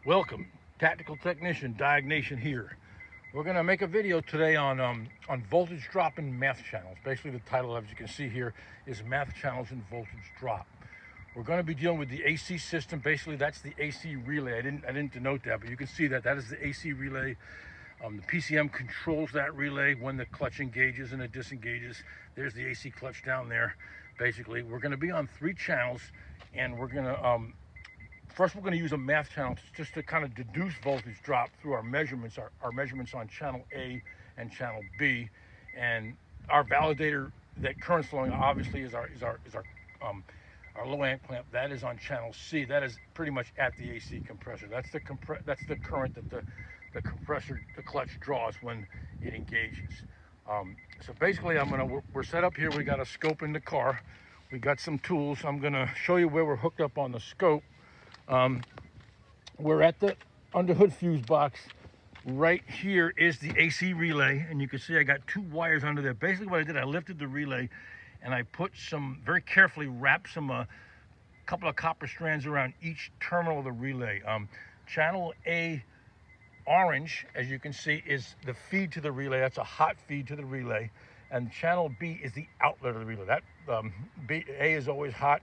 Welcome, Tactical Technician Diagnation here. We're going to make a video today on voltage drop in math channels. Basically, the title, as you can see here, is Math Channels and Voltage Drop. We're going to be dealing with the AC system. Basically, that's the AC relay. I didn't denote that, but you can see that is the AC relay. The PCM controls that relay when the clutch engages and it disengages. There's the AC clutch down there. Basically, we're going to be on 3 channels, and we're going to first, we're going to use a math channel just to kind of deduce voltage drop through our measurements, our measurements on channel A and channel B, and our validator that current's flowing obviously is our low amp clamp. That is on channel C. That is pretty much at the AC compressor. That's the current that the compressor, the clutch draws when it engages. So basically, we're set up here. We got a scope in the car. We got some tools. I'm gonna show you where we're hooked up on the scope. We're at the under hood fuse box. Right here is the AC relay, and you can see I got 2 wires under there. Basically what I did, I lifted the relay and I put very carefully wrapped some couple of copper strands around each terminal of the relay. Channel A orange, as you can see, is the feed to the relay. That's a hot feed to the relay. And channel B is the outlet of the relay. That A is always hot.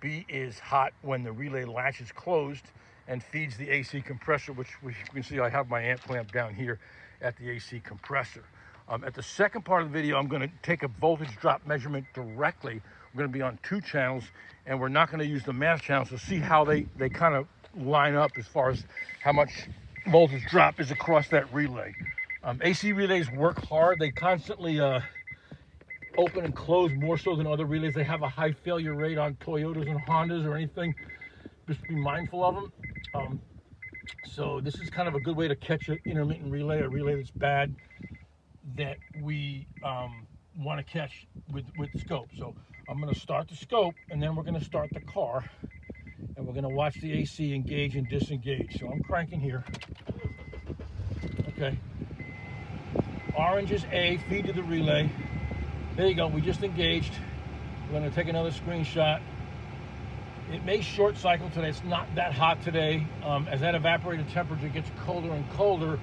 B is hot when the relay latch is closed and feeds the AC compressor, which you can see I have my amp clamp down here at the AC compressor. At the second part of the video, I'm going to take a voltage drop measurement directly. We're going to be on 2 channels, and we're not going to use the math channels to see how they kind of line up as far as how much voltage drop is across that relay. AC relays work hard. They constantly open and close more so than other relays. They have a high failure rate on Toyotas and Hondas or anything. Just be mindful of them. So this is kind of a good way to catch an intermittent relay, a relay that's bad, that we want to catch with the scope. So I'm going to start the scope, and then we're going to start the car, and we're going to watch the AC engage and disengage. So I'm cranking here. Okay. Orange is A, feed to the relay. There you go, we just engaged. We're going to take another screenshot. It may short cycle today. It's not that hot today. As that evaporated temperature gets colder and colder,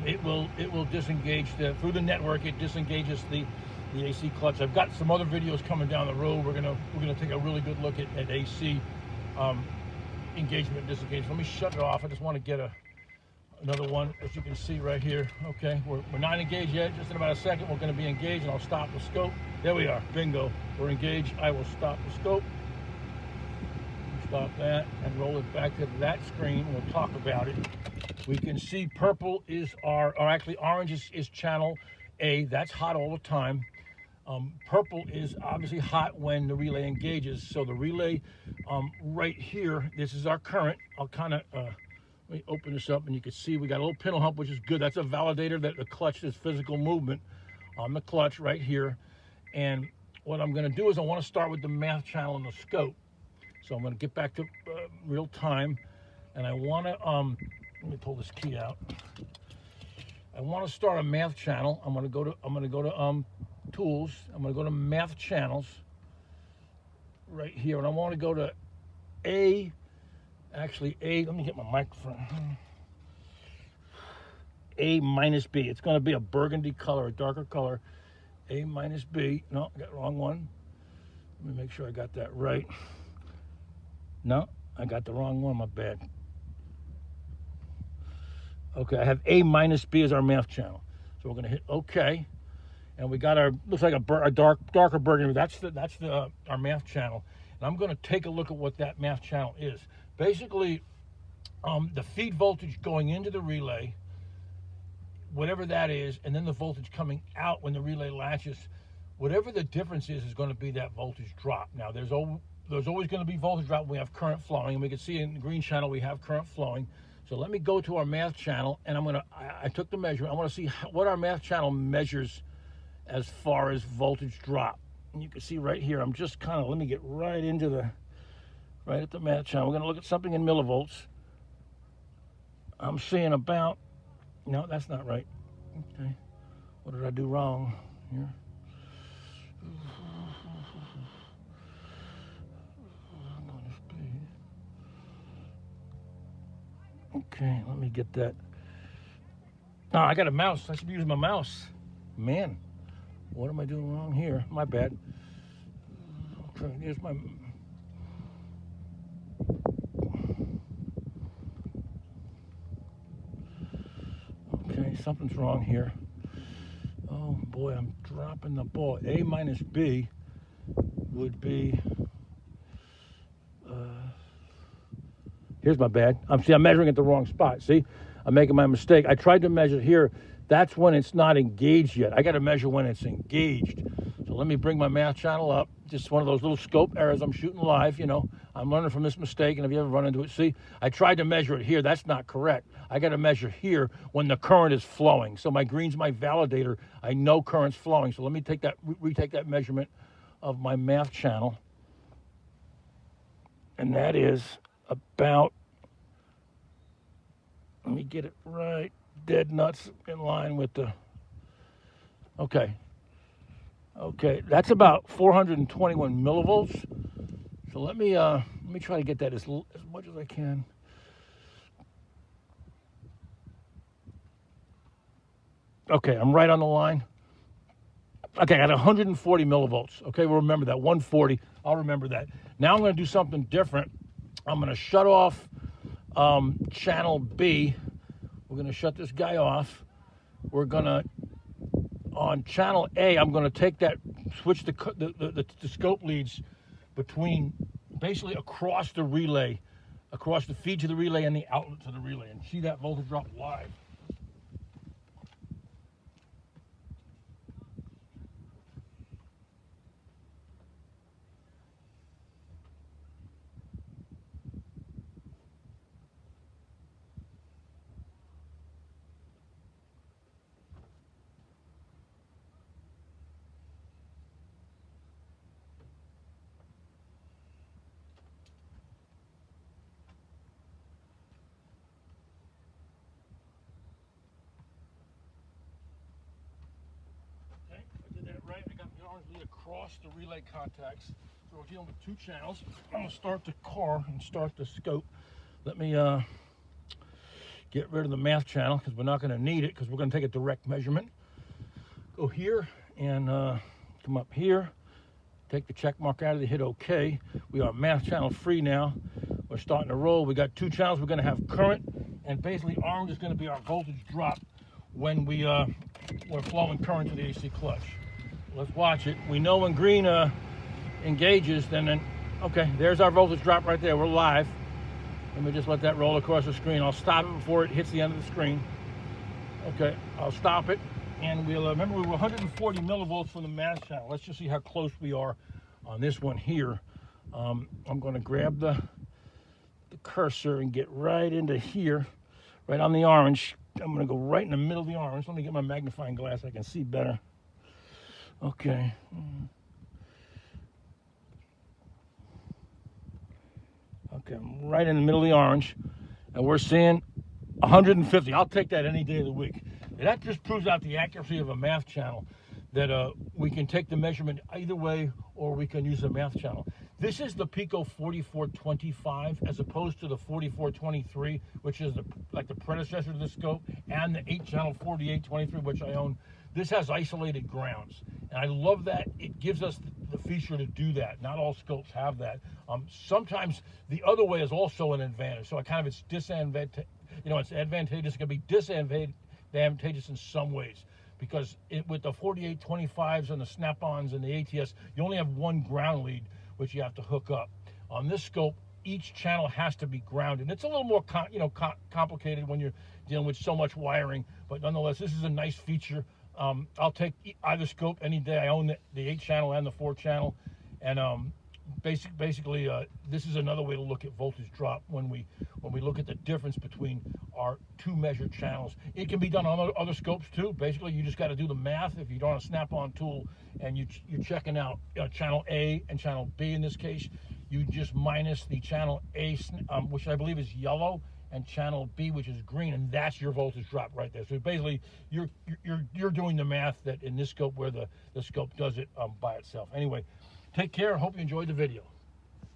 it will disengage through the network. It disengages the AC clutch. I've got some other videos coming down the road. We're gonna take a really good look at AC engagement and disengagement. Let me shut it off. I just want to get another one, as you can see right here. Okay, we're not engaged yet. Just in about a second, we're going to be engaged, and I'll stop the scope. There we are. Bingo. We're engaged. I will stop the scope. Stop that and roll it back to that screen. We'll talk about it. We can see purple is actually orange is channel A. That's hot all the time. Purple is obviously hot when the relay engages. So the relay right here, this is our current. I'll kind of let me open this up, and you can see we got a little pintle hump, which is good. That's a validator that the clutch is physical movement on the clutch right here. And what I'm going to do is I want to start with the math channel and the scope. So I'm going to get back to real time, and I want to let me pull this key out. I want to start a math channel. I'm going to go to tools. I'm going to go to math channels right here, and I want to go to A. Actually, let me get my microphone. A minus B. It's going to be a burgundy color, a darker color. A minus B. No, I got the wrong one. Let me make sure I got that right. No, I got the wrong one. My bad. Okay, I have A minus B as our math channel. So we're going to hit OK. And we got looks like a darker burgundy. That's our math channel. And I'm going to take a look at what that math channel is. Basically, the feed voltage going into the relay, whatever that is, and then the voltage coming out when the relay latches, whatever the difference is going to be that voltage drop. Now, there's always going to be voltage drop when we have current flowing, and we can see in the green channel we have current flowing. So let me go to our math channel, and I took the measurement. I want to see what our math channel measures as far as voltage drop. And you can see right here, I'm just let me get right at the math channel. We're going to look at something in millivolts. I'm seeing about, no, that's not right. Okay, what did I do wrong here? Okay, let me get that. Oh, I got a mouse. I should be using my mouse. Man, what am I doing wrong here? My bad. Okay, here's my... Okay, something's wrong here. Oh boy, I'm dropping the ball. A minus B would be... here's my bad. I'm measuring at the wrong spot. See, I'm making my mistake. I tried to measure here. That's when it's not engaged yet. I got to measure when it's engaged. So let me bring my math channel up. Just one of those little scope errors. I'm shooting live, you know. I'm learning from this mistake, and if you ever run into it, see, I tried to measure it here. That's not correct. I got to measure here when the current is flowing. So my green's my validator. I know current's flowing. So let me take that, retake that measurement of my math channel. And that is about, let me get it right, dead nuts in line with the, okay, that's about 421 millivolts. So let me try to get that as much as I can. Okay, I'm right on the line. Okay, I got 140 millivolts. Okay, we'll remember that, 140, I'll remember that. Now I'm gonna do something different. I'm gonna shut off channel B. We're gonna shut this guy off. We're gonna, on channel A, I'm gonna take that, switch the scope leads between, basically across the relay, across the feed to the relay and the outlet to the relay, and see that voltage drop live. Okay, I did that right. I got the orange lead across the relay contacts. So we're dealing with two channels. I'm gonna start the car and start the scope. Let me get rid of the math channel because we're not gonna need it because we're gonna take a direct measurement. Go here and come up here. Take the check mark out of the, hit OK. We are math channel free now. We're starting to roll. We got two channels. We're gonna have current, and basically orange is gonna be our voltage drop when we're flowing current to the AC clutch. Let's watch it. We know when green engages, then okay, there's our voltage drop right there. We're live. Let me just let that roll across the screen. I'll stop it before it hits the end of the screen. Okay, I'll stop it. And we'll remember we were 140 millivolts from the math channel. Let's just see how close we are on this one here. I'm going to grab the cursor and get right into here, right on the orange. I'm going to go right in the middle of the orange. Let me get my magnifying glass so I can see better. Okay. Okay, I'm right in the middle of the orange, and we're seeing 150. I'll take that any day of the week. And that just proves out the accuracy of a math channel, that we can take the measurement either way, or we can use a math channel. This is the Pico 4425 as opposed to the 4423, which is like the predecessor to the scope, and the 8-channel 4823, which I own. This has isolated grounds, and I love that. It gives us the feature to do that. Not all scopes have that. Sometimes the other way is also an advantage. So it's disadvantageous. You know, it's advantageous. It can be disadvantageous in some ways, because with the 4825s and the snap-ons and the ATS, you only have one ground lead which you have to hook up. On this scope, each channel has to be grounded. It's a little more complicated when you're dealing with so much wiring, but nonetheless, this is a nice feature. I'll take either scope any day. I own the 8-channel and the 4-channel, and basically this is another way to look at voltage drop when we look at the difference between our two measured channels. It can be done on other scopes too. Basically, you just got to do the math. If you don't have a snap-on tool and you're checking out channel A and channel B in this case, you just minus the channel A, which I believe is yellow, and channel B, which is green, and that's your voltage drop right there. So basically, you're doing the math that in this scope where the scope does it by itself. Anyway, take care. Hope you enjoyed the video.